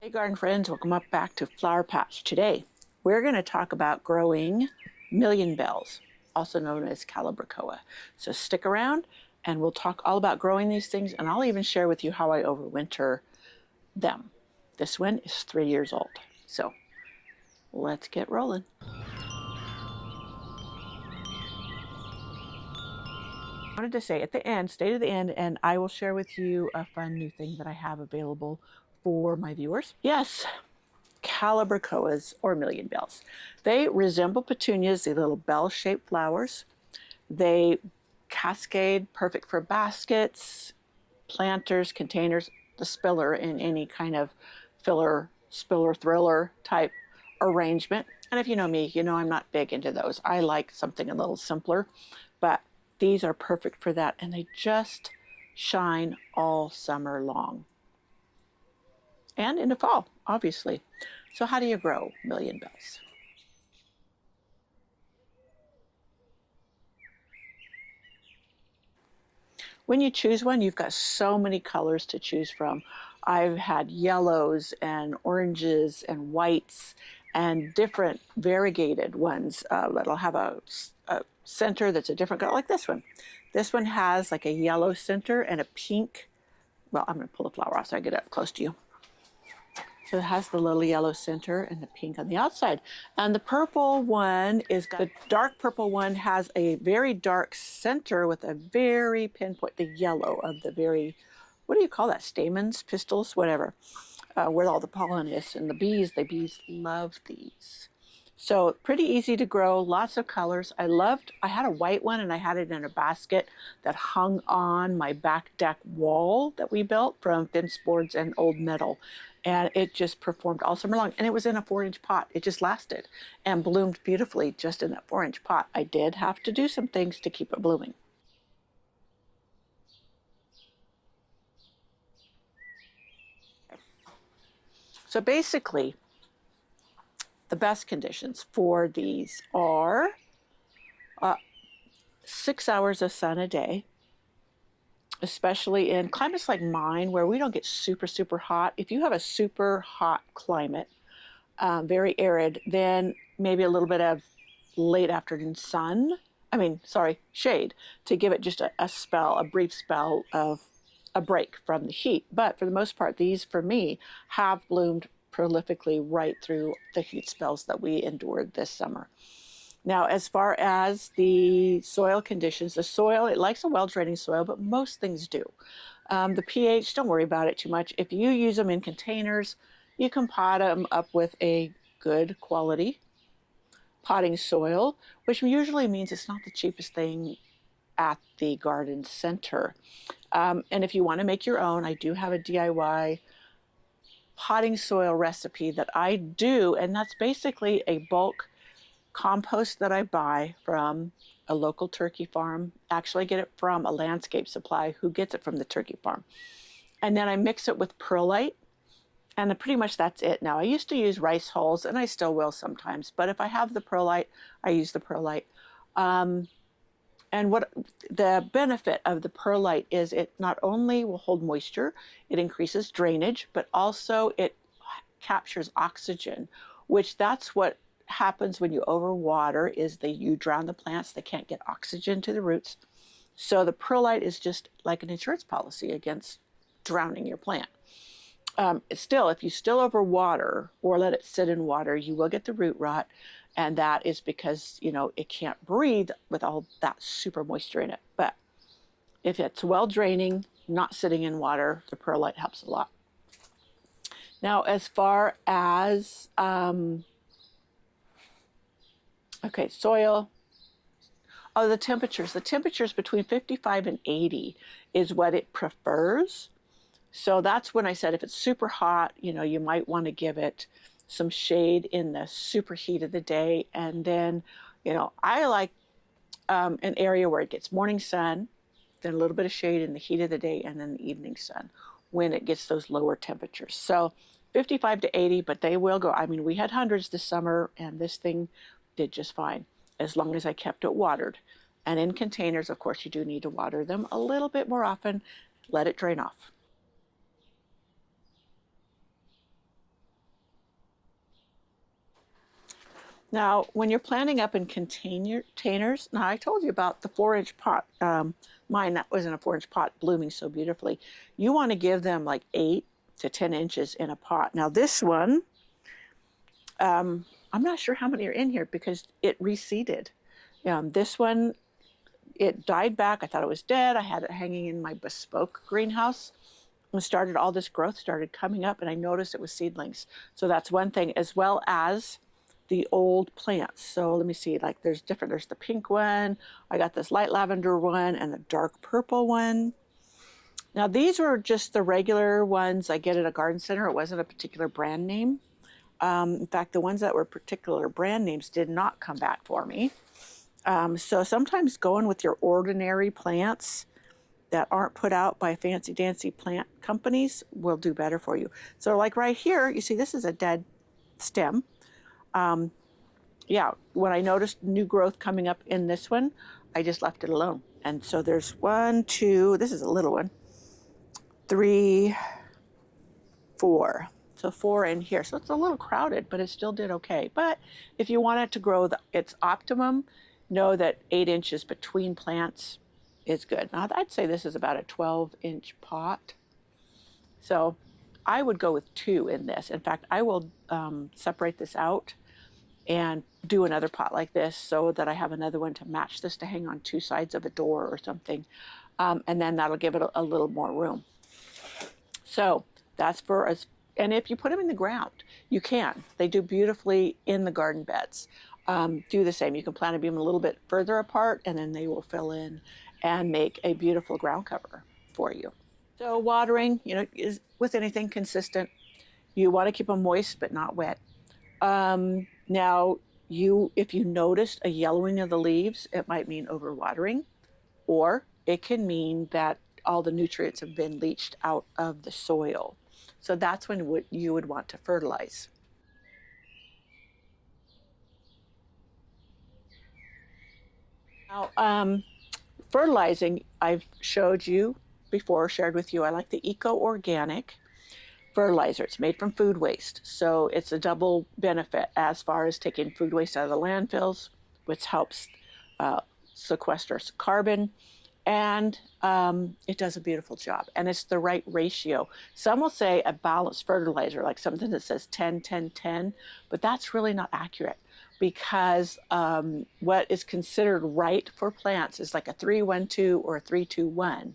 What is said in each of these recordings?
Hey garden friends, welcome back to Flower Patch. Today we're going to talk about growing million bells, also known as Calibrachoa. So stick around and we'll talk all about growing these things, and I'll even share with you how I overwinter them. This one is 3 years old. So let's get rolling. I wanted to say at the end, stay to the end, and I will share with you a fun new thing that I have available for my viewers. Yes, Calibrachoas or million bells. They resemble petunias, the little bell-shaped flowers. They cascade, perfect for baskets, planters, containers, the spiller in any kind of filler, spiller, thriller type arrangement. And if you know me, you know I'm not big into those. I like something a little simpler, but these are perfect for that, and they just shine all summer long. And in the fall, obviously. So how do you grow million bells? When you choose one, you've got so many colors to choose from. I've had yellows and oranges and whites and different variegated ones that'll have a center that's a different color, like this one. This one has like a yellow center and a pink. Well, I'm going to pull the flower off so I get up close to you. So it has the little yellow center and the pink on the outside. And the purple one is, the dark purple one has a very dark center with a very pinpoint, the yellow of the very, what do you call that? Stamens, pistils, whatever, where all the pollen is. And the bees love these. So pretty easy to grow, lots of colors. I had a white one and I had it in a basket that hung on my back deck wall that we built from fence boards and old metal. And it just performed all summer long. And it was in a 4-inch pot. It just lasted and bloomed beautifully just in that 4-inch pot. I did have to do some things to keep it blooming. So basically, the best conditions for these are 6 hours of sun a day, especially in climates like mine where we don't get super, super hot. If you have a super hot climate, very arid, then maybe a little bit of late afternoon shade to give it just a brief spell of a break from the heat. But for the most part, these for me have bloomed prolifically right through the heat spells that we endured this summer. Now, as far as the soil conditions, the soil, it likes a well-draining soil, but most things do. The pH, don't worry about it too much. If you use them in containers, you can pot them up with a good quality potting soil, which usually means it's not the cheapest thing at the garden center. And if you want to make your own, I do have a DIY potting soil recipe that I do, and that's basically a bulk compost that I buy from a local turkey farm. Actually, I get it from a landscape supply who gets it from the turkey farm. And then I mix it with perlite, and pretty much that's it. Now, I used to use rice hulls, and I still will sometimes, but if I have the perlite, I use the perlite. And what the benefit of the perlite is, it not only will hold moisture, it increases drainage, but also it captures oxygen, which that's what happens when you overwater, is you drown the plants. They can't get oxygen to the roots. So the perlite is just like an insurance policy against drowning your plant. Still, if you still overwater or let it sit in water, you will get the root rot. And that is because, it can't breathe with all that super moisture in it. But if it's well draining, not sitting in water, the perlite helps a lot. Now, as far as, soil. Oh, the temperatures. The temperatures between 55 and 80 is what it prefers. So that's when I said if it's super hot, you might want to give it some shade in the super heat of the day. And then, I like an area where it gets morning sun, then a little bit of shade in the heat of the day, and then the evening sun when it gets those lower temperatures. So 55 to 80, but they will go. I mean, we had hundreds this summer, and this thing did just fine as long as I kept it watered. And in containers, of course, you do need to water them a little bit more often, let it drain off. Now, when you're planting up in containers, now I told you about the 4-inch pot. Mine that was in a 4-inch pot blooming so beautifully. You want to give them like 8 to 10 inches in a pot. Now this one, I'm not sure how many are in here because it reseeded. This one, it died back. I thought it was dead. I had it hanging in my bespoke greenhouse. And started all this growth started coming up, and I noticed it was seedlings. So that's one thing, as well as the old plants. So let me see, like there's the pink one, I got this light lavender one, and the dark purple one. Now these were just the regular ones I get at a garden center. It wasn't a particular brand name. In fact, the ones that were particular brand names did not come back for me. So sometimes going with your ordinary plants that aren't put out by fancy dancy plant companies will do better for you. So like right here, you see this is a dead stem. Yeah, when I noticed new growth coming up in this one, I just left it alone. And so there's 1, 2, this is a little one, 3, 4. So 4 in here. So it's a little crowded, but it still did okay. But if you want it to grow its optimum, know that 8 inches between plants is good. Now I'd say this is about a 12-inch pot. So I would go with 2 in this. In fact, I will separate this out and do another pot like this so that I have another one to match this to hang on 2 sides of a door or something. And then that'll give it a little more room. So that's for us. And if you put them in the ground, you can. They do beautifully in the garden beds. Do the same. You can plant them a little bit further apart, and then they will fill in and make a beautiful ground cover for you. So watering, is with anything consistent. You want to keep them moist but not wet. Now, if you noticed a yellowing of the leaves, it might mean overwatering, or it can mean that all the nutrients have been leached out of the soil. So that's when you would want to fertilize. Now, fertilizing, I've showed you before, shared with you, I like the eco-organic fertilizer. It's made from food waste. So it's a double benefit as far as taking food waste out of the landfills, which helps sequester carbon. And it does a beautiful job. And it's the right ratio. Some will say a balanced fertilizer, like something that says 10, 10, 10, but that's really not accurate because what is considered right for plants is like a 3-1-2 or a 3-2-1.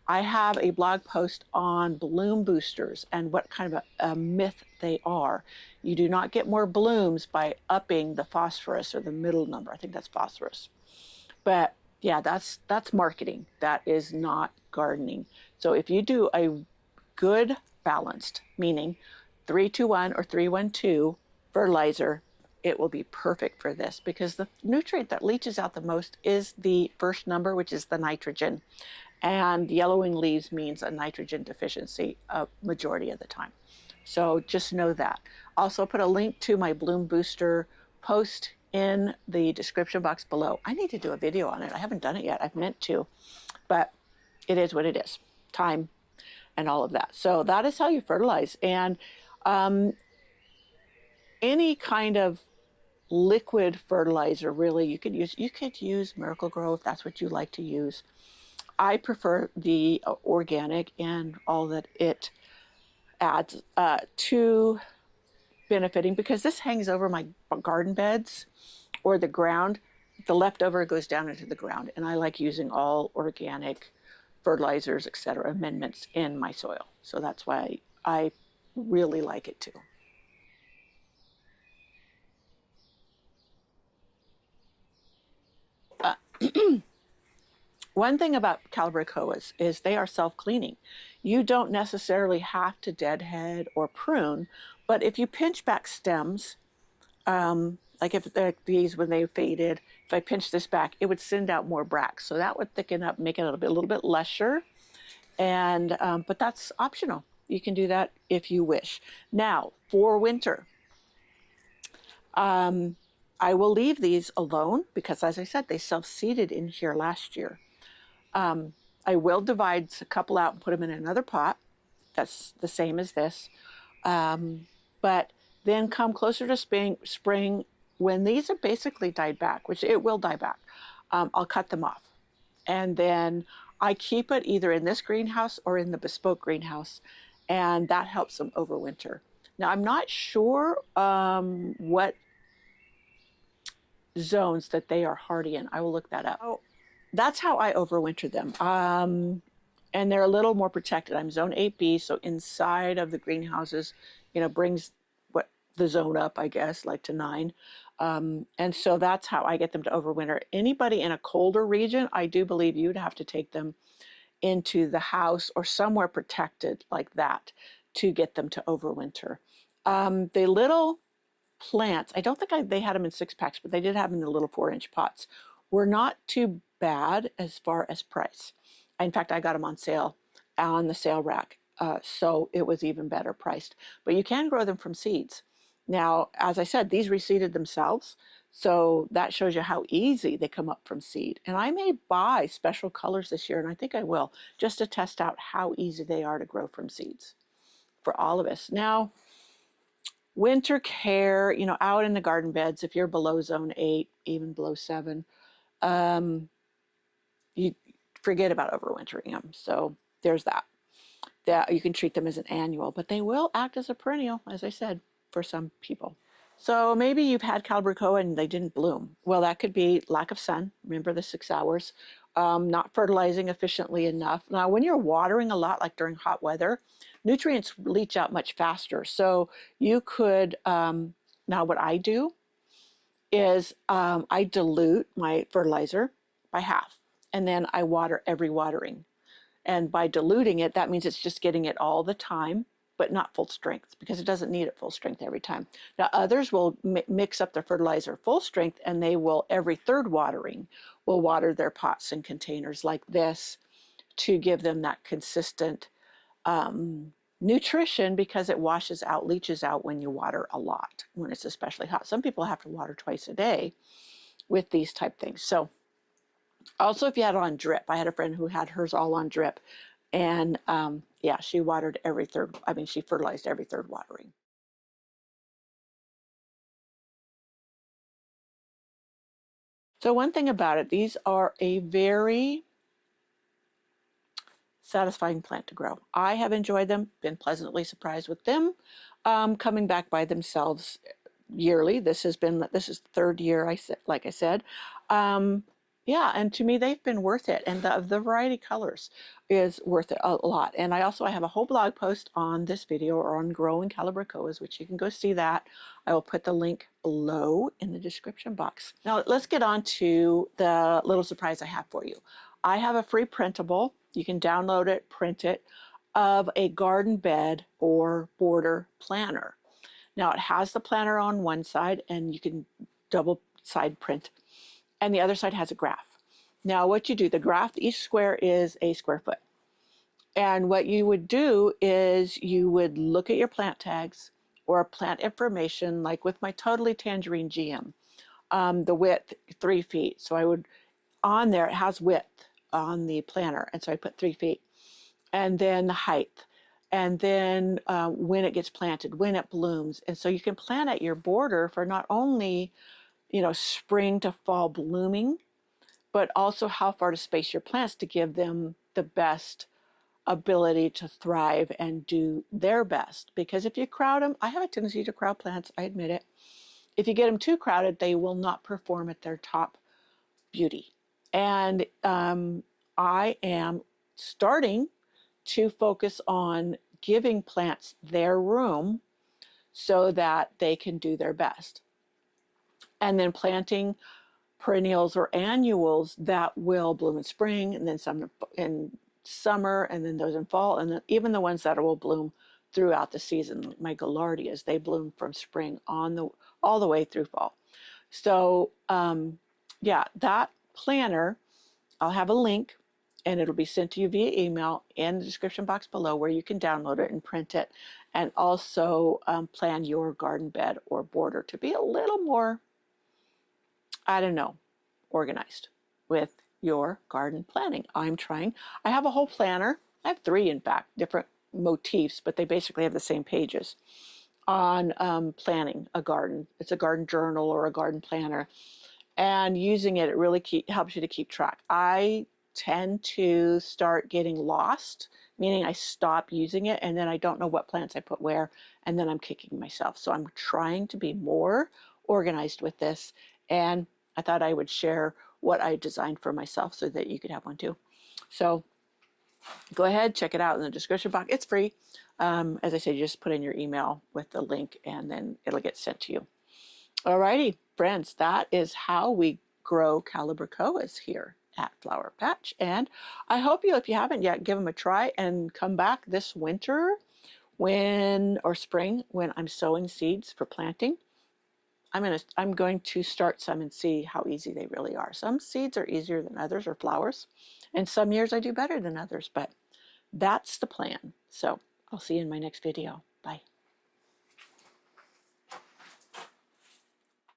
I have a blog post on bloom boosters and what kind of a myth they are. You do not get more blooms by upping the phosphorus or the middle number. I think that's phosphorus. But yeah, that's marketing. That is not gardening. So if you do a good balanced, meaning 3-2-1 or 3-1-2 fertilizer, it will be perfect for this because the nutrient that leaches out the most is the first number, which is the nitrogen. And yellowing leaves means a nitrogen deficiency a majority of the time. So just know that. Also put a link to my bloom booster post in the description box below. I need to do a video on it. I haven't done it yet. I've meant to, but it is what it is. Time and all of that. So that is how you fertilize. And any kind of liquid fertilizer, really, you could use Miracle-Gro if that's what you like to use. I prefer the organic and all that it adds to benefiting because this hangs over my garden beds or the ground. The leftover goes down into the ground, and I like using all organic fertilizers, etc., amendments in my soil. So that's why I really like it too. One thing about Calibrachoas is they are self-cleaning. You don't necessarily have to deadhead or prune, but if you pinch back stems, like if they're these when they faded, if I pinch this back, it would send out more bracts. So that would thicken up, make it a little bit lusher. And but that's optional. You can do that if you wish. Now, for winter, I will leave these alone because, as I said, they self-seeded in here last year. I will divide a couple out and put them in another pot. That's the same as this. But then come closer to spring, when these are basically died back, which it will die back, I'll cut them off. And then I keep it either in this greenhouse or in the bespoke greenhouse, and that helps them overwinter. Now, I'm not sure what zones that they are hardy in. I will look that up. Oh, that's how I overwinter them. And they're a little more protected. I'm zone 8B, so inside of the greenhouses, brings what the zone up, I guess, like to 9. And so that's how I get them to overwinter. Anybody in a colder region, I do believe you'd have to take them into the house or somewhere protected like that to get them to overwinter. The little plants, I don't think they had them in 6-packs, but they did have them in the little 4-inch pots, were not too bad as far as price. In fact, I got them on sale on the sale rack, so it was even better priced. But you can grow them from seeds. Now, as I said, these reseeded themselves, so that shows you how easy they come up from seed. And I may buy special colors this year, and I think I will, just to test out how easy they are to grow from seeds for all of us. Now, winter care, out in the garden beds, if you're below zone 8, even below 7, you forget about overwintering them. So there's that. That you can treat them as an annual, but they will act as a perennial, as I said, for some people. So maybe you've had Calibrachoa and they didn't bloom. Well, that could be lack of sun. Remember the 6 hours. Not fertilizing efficiently enough. Now, when you're watering a lot, like during hot weather, nutrients leach out much faster. So you could, now what I do is I dilute my fertilizer by half, and then I water every watering. And by diluting it, that means it's just getting it all the time, but not full strength, because it doesn't need it full strength every time. Now, others will mix up their fertilizer full strength, and they will, every 3rd watering, will water their pots and containers like this to give them that consistent nutrition, because it washes out, leaches out when you water a lot, when it's especially hot. Some people have to water twice a day with these type things. So also, if you had it on drip, I had a friend who had hers all on drip, and yeah, she watered every 3rd, she fertilized every 3rd watering. So one thing about it, these are a very satisfying plant to grow. I have enjoyed them, been pleasantly surprised with them coming back by themselves yearly. This is the 3rd year, like I said. Yeah, and to me, they've been worth it. And the variety of colors is worth it a lot. And I have a whole blog post on this video, or on growing Calibrachoas, which you can go see that. I will put the link below in the description box. Now, let's get on to the little surprise I have for you. I have a free printable. You can download it, print it, of a garden bed or border planner. Now, it has the planner on one side, and you can double side print, and the other side has a graph. Now, what you do, the graph, each square is a square foot. And what you would do is you would look at your plant tags or plant information, like with my Totally Tangerine GM, the width, 3 feet. So I would, on there, it has width on the planner, and so I put 3 feet. And then the height, and then when it gets planted, when it blooms. And so you can plan at your border for not only spring to fall blooming, but also how far to space your plants to give them the best ability to thrive and do their best. Because if you crowd them, I have a tendency to crowd plants, I admit it. If you get them too crowded, they will not perform at their top beauty. And I am starting to focus on giving plants their room so that they can do their best. And then planting perennials or annuals that will bloom in spring, and then some in summer, and then those in fall, and then even the ones that will bloom throughout the season. My gaillardias, they bloom from spring all the way through fall. So yeah, that planner, I'll have a link, and it'll be sent to you via email in the description box below, where you can download it and print it, and also plan your garden bed or border to be a little more, I don't know, organized with your garden planning. I'm trying. I have a whole planner. I have 3, in fact, different motifs, but they basically have the same pages. on planning a garden. It's a garden journal or a garden planner. And using it, it really helps you to keep track. I tend to start getting lost, meaning I stop using it and then I don't know what plants I put where, and then I'm kicking myself. So I'm trying to be more organized with this, and I thought I would share what I designed for myself so that you could have one too. So go ahead, check it out in the description box. It's free. As I said, you just put in your email with the link and then it'll get sent to you. Alrighty, friends, that is how we grow Calibrachoas here at Flower Patch. And I hope you, if you haven't yet, give them a try and come back this winter or spring when I'm sowing seeds for planting. I'm going to start some and see how easy they really are. Some seeds are easier than others, or flowers, and some years I do better than others, but that's the plan. So I'll see you in my next video. Bye.